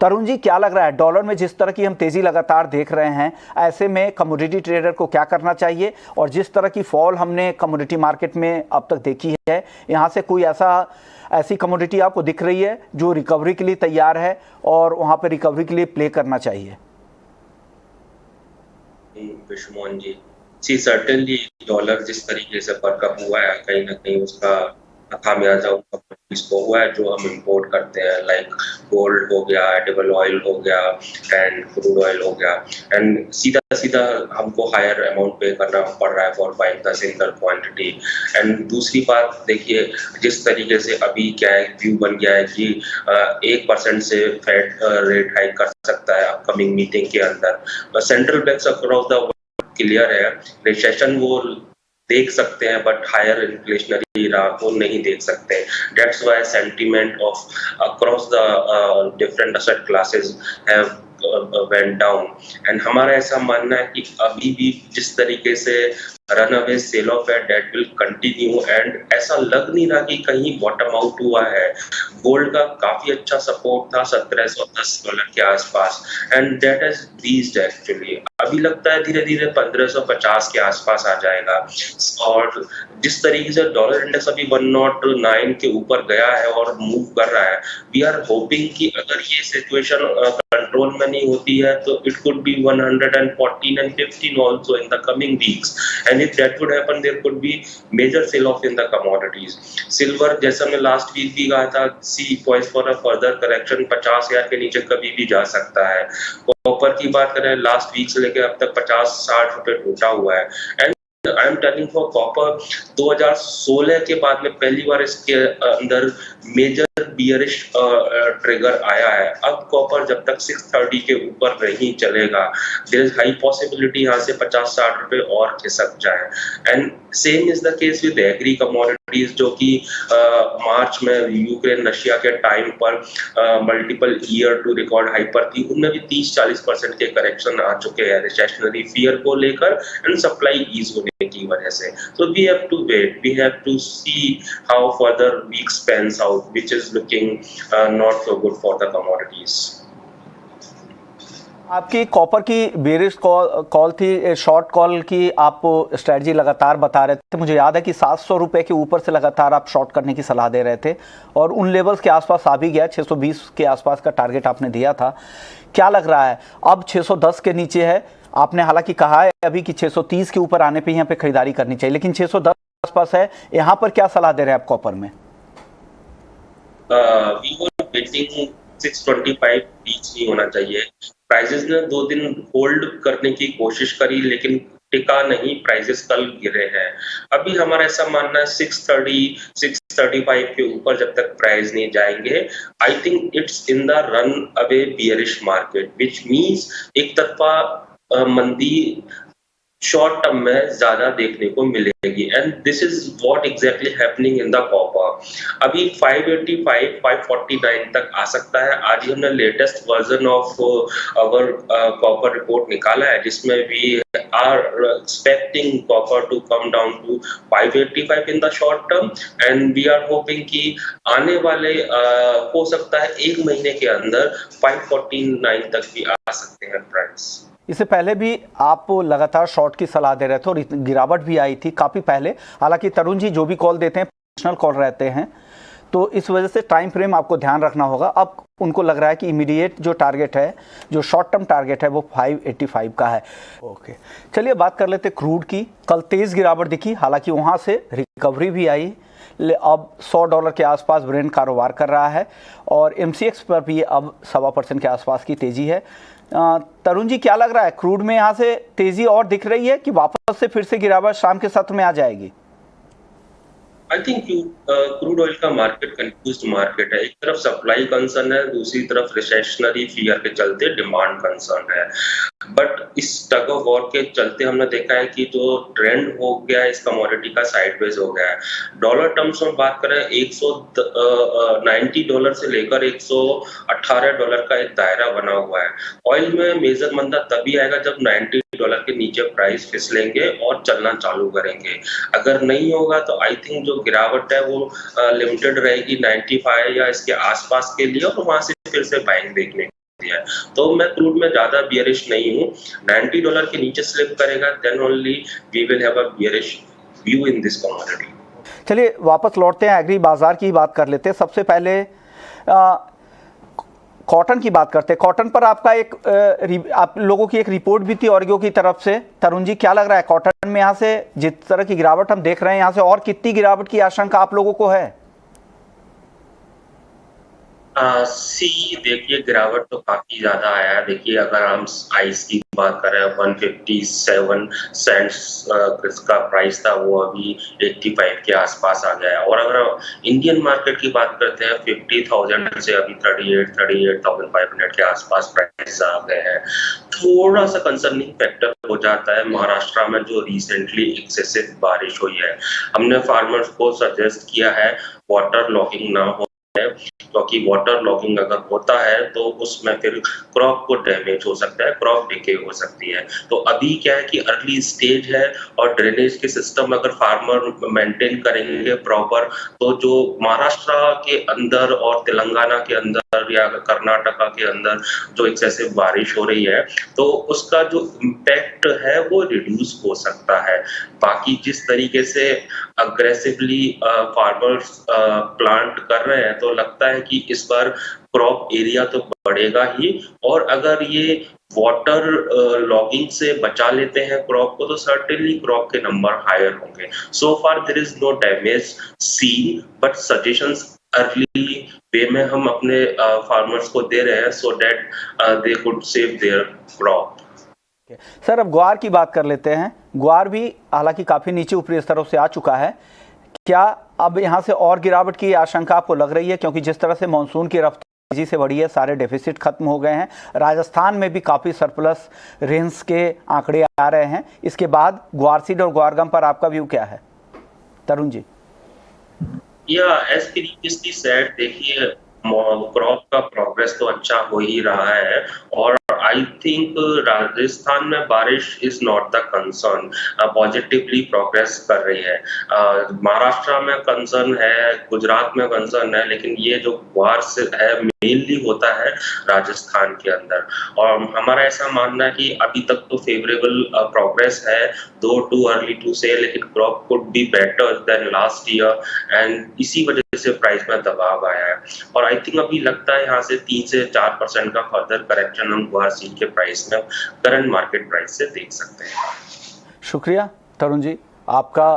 तरुण जी, क्या लग रहा है डॉलर में जिस तरह की हम तेजी लगातार देख रहे हैं, ऐसे में कमोडिटी ट्रेडर को क्या करना चाहिए? और जिस तरह की फॉल हमने कमोडिटी मार्केट में अब तक देखी है, यहाँ से कोई ऐसी कमोडिटी आपको दिख रही है जो रिकवरी के लिए तैयार है और वहाँ पर रिकवरी के लिए प्ले करना चाहिए? विश्वमोहन जी सर्टेनली डॉलर जिस तरीके से बरकम हुआ है, कहीं ना कहीं उसका खामियाजा उन कंपनीज को हुआ है जो हम इंपोर्ट करते हैं, लाइक गोल्ड हो गया, एडिबल ऑयल हो गया एंड क्रूड ऑयल हो गया, एंड सीधा सीधा हमको हायर अमाउंट पे करना पड़ रहा है for buying the single quantity. And दूसरी बात देखिए, जिस तरीके से अभी क्या है व्यू बन गया है कि 1% से फेड रेट हाइक कर सकता है अपकमिंग मीटिंग के अंदर। Central banks across the clear है, रिसेशन वो देख सकते हैं बट हायर इन्फ्लेशनरी राह को नहीं देख सकते। That's why sentiment of across the different asset classes have went down. And हमारा ऐसा मानना है कि अभी भी जिस तरीके से रन अवे सेल ऑफ है दैट विल कंटिन्यू, एंड ऐसा लग नहीं रहा कि कहीं बॉटम आउट हुआ है। गोल्ड का काफी अच्छा सपोर्ट था $1710 के आसपास, and that has reached actually. अभी लगता है धीरे धीरे 1550 के आसपास आ जाएगा। और जिस तरीके से डॉलर इंडेक्स अभी 109 के ऊपर गया है और मूव कर रहा है, वी आर होपिंग कि अगर ये सिचुएशन कंट्रोल में नहीं होती है तो it could be 114 and 15 also in the coming weeks, and if that would happen there could be major sell off in the commodities. Silver जैसा मैं लास्ट वीक भी कहा था, see poised for a further correction, 50,000 के नीचे कभी भी जा सकता है। कॉपर की बात करें, लास्ट वीक से लेकर अब तक 50-60 रुपए टूटा हुआ है। And I am telling for copper, 2016 के बाद में पहली बार इसके अंदर मेजर बियरिश ट्रिगर आया है। अब कॉपर जब तक 630 के ऊपर नहीं चलेगा, देयर इज हाई पॉसिबिलिटी यहाँ से 50-60 रुपए और खिसक जाए। And same is the case with agri commodities, जो कि मार्च में यूक्रेन रशिया के टाइम पर multiple year to record high पर थी, उनमें भी 30-40% के करेक्शन आ चुके हैं रिसेशनरी फियर को लेकर एंड सप्लाई ईज होने की वजह से। So we have to wait, we have to see how further weeks pans out, which is looking not so good for the commodities. आपकी कॉपर की बेरिश कॉल थी, short call की आप strategy लगातार बता रहे थे। मुझे याद है कि 700 रुपये के ऊपर से लगातार आप शॉर्ट करने की सलाह दे रहे थे और उन लेवल्स के आसपास आ भी गया। 620 के आसपास का टारगेट आपने दिया था। क्या लग रहा है अब 610 के नीचे है? आपने हालांकि कहा है अभी कि 630 के ऊपर आने पे यहाँ पे खरीदारी करनी चाहिए, लेकिन 610 आसपास है, यहाँ पर क्या सलाह दे रहे हैं आप कॉपर में? We were waiting 625 रीच नहीं होना चाहिए। प्राइसेस ने 2 दिन होल्ड करने की कोशिश करी लेकिन टिका नहीं, प्राइसेस कल गिरे हैं। अभी हमारा ऐसा मानना है 630, 635 के ऊपर जब तक प्राइस नहीं जाएंगे, I think it's in the run away bearish market, which means एक तरफा मंदी शॉर्ट टर्म में ज्यादा देखने को मिलेगी। And this is what exactly happening in the copper. अभी 585, 549 तक आ सकता है। आज ही हमने latest version of our copper report निकाला है, जिसमें we are expecting copper to come down to 585 in the short term, and we are hoping कि आने वाले हो सकता है 1 महीने के अंदर 549 तक भी आ सकते हैं प्राइस। इससे पहले भी आप लगातार शॉर्ट की सलाह दे रहे थे और गिरावट भी आई थी काफ़ी पहले। हालांकि तरुण जी जो भी कॉल देते हैं प्रोफेशनल कॉल रहते हैं, तो इस वजह से टाइम फ्रेम आपको ध्यान रखना होगा। अब उनको लग रहा है कि इमीडिएट जो टारगेट है, जो शॉर्ट टर्म टारगेट है, वो 585 का है। ओके, चलिए बात कर लेते क्रूड की। कल तेज़ गिरावट दिखी, हालांकि वहाँ से रिकवरी भी आई। अब $100 के आसपास ब्रेंट कारोबार कर रहा है और MCX पर भी अब 1.25% के आसपास की तेज़ी है। तरुण जी, क्या लग रहा है क्रूड में यहाँ से तेज़ी और दिख रही है कि वापस से फिर से गिरावट शाम के सत्र में आ जाएगी? आई थिंक क्रूड ऑयल का मार्केट कंफ्यूज्ड मार्केट है। एक तरफ सप्लाई कंसर्न है, दूसरी तरफ रिसेशनरी फियर के चलते डिमांड कंसर्न है। बट इस टग ऑफ वॉर के चलते हमने देखा है कि जो ट्रेंड हो गया है इस कमोडिटी का साइडवेज हो गया है। डॉलर टर्म्स में बात करें, $190 से लेकर $118 का एक दायरा बना हुआ है। ऑयल में मेजर मंदा तभी आएगा जब $90 के नीचे प्राइस फिसलेंगे और चलना चालू करेंगे। अगर नहीं होगा तो आई थिंक जो गिरावट है वो लिमिटेड रहेगी 95 या इसके आसपास के लिए, और वहां से फिर से बाइंग देखने सकती है। तो मैं क्रूड में ज़्यादा बियरिश नहीं हूँ। $90 के नीचे स्लिप करेगा, then only we will have a bearish view in this commodity. चलिए वापस लौटते हैं, एग्री बाजार की बात कर लेते हैं। सबसे पहले कॉटन की बात करते हैं। कॉटन पर आपका आप लोगों की एक रिपोर्ट भी थी ऑर्गो की तरफ से। तरुण जी, क्या लग रहा है कॉटन में यहाँ से जिस तरह की गिरावट हम देख रहे हैं, यहाँ से और कितनी गिरावट की आशंका आप लोगों को है? देखिए गिरावट तो काफी ज्यादा आया है। देखिए अगर हम आइस की बात करें, 157 सेंट्स इसका प्राइस था, वो अभी 85 के आसपास आ गया है। और अगर इंडियन मार्केट की बात करते हैं, 50,000 से अभी 38,500 के आसपास प्राइस आ गए हैं। थोड़ा सा कंसर्निंग फैक्टर हो जाता है महाराष्ट्र में जो रिसेंटली एक्सेसिव बारिश हुई है। हमने फार्मर्स को सजेस्ट किया है वाटर लॉगिंग ना हो, क्योंकि वाटर लॉगिंग अगर होता है तो उसमें फिर क्रॉप को डैमेज हो सकता है, क्रॉप डिके हो सकती है। तो अभी क्या है कि अर्ली स्टेज है और ड्रेनेज के सिस्टम अगर फार्मर मेंटेन करेंगे प्रॉपर, तो जो महाराष्ट्र के अंदर और तेलंगाना के अंदर या कर्नाटका के अंदर जो एक्सेसिव बारिश हो रही है, तो उसका जो इम्पैक्ट है वो रिड्यूस हो सकता है। बाकी जिस तरीके से अग्रेसिवली फार्मर्स प्लांट कर रहे हैं, तो लगता है कि इस बार क्रॉप एरिया तो बढ़ेगा ही। और अगर ये वाटर लॉगिंग से बचा लेते हैं क्रॉप को, तो सर्टेनली क्रॉप के नंबर हायर होंगे। So far there is no damage seen, but suggestions early way में हम अपने फार्मर्स को दे रहे हैं, so that they could save their crop. Sir, अब ग्वार की बात कर लेते हैं। ग्वार भी हालांकि काफ़ी नीचे ऊपरी स्तरों से आ चुका है। क्या अब यहाँ से और गिरावट की आशंका आपको लग रही है? क्योंकि जिस तरह से मानसून की रफ्तार तेजी से बढ़ी है, सारे डेफिसिट खत्म हो गए हैं, राजस्थान में भी काफ़ी सरप्लस रेंज के आंकड़े आ रहे हैं। इसके बाद ग्वारसीड और ग्वारगम पर आपका व्यू क्या है, तरुण जी? या एज प्रीवियसली सेड, देखिए क्रॉप का प्रोग्रेस तो अच्छा हो ही रहा है और आई थिंक राजस्थान में बारिश is not the concern, positively progress कर रही है। महाराष्ट्र में कंसर्न है, गुजरात में कंसर्न है, लेकिन ये जो ग्वार से है मेनली होता है राजस्थान के अंदर। और हमारा ऐसा मानना है कि अभी तक तो फेवरेबल प्रोग्रेस है, दो टू अर्ली टू से, लेकिन crop could be better than last year and इसी वजह से प्राइस में दबाव आया है। और आई थिंक अभी लगता है यहाँ से 3 से 4% का फर्दर करेक्शन हम ग्वार सीड के प्राइस में करंट मार्केट प्राइस से देख सकते हैं। शुक्रिया तरुण जी, आपका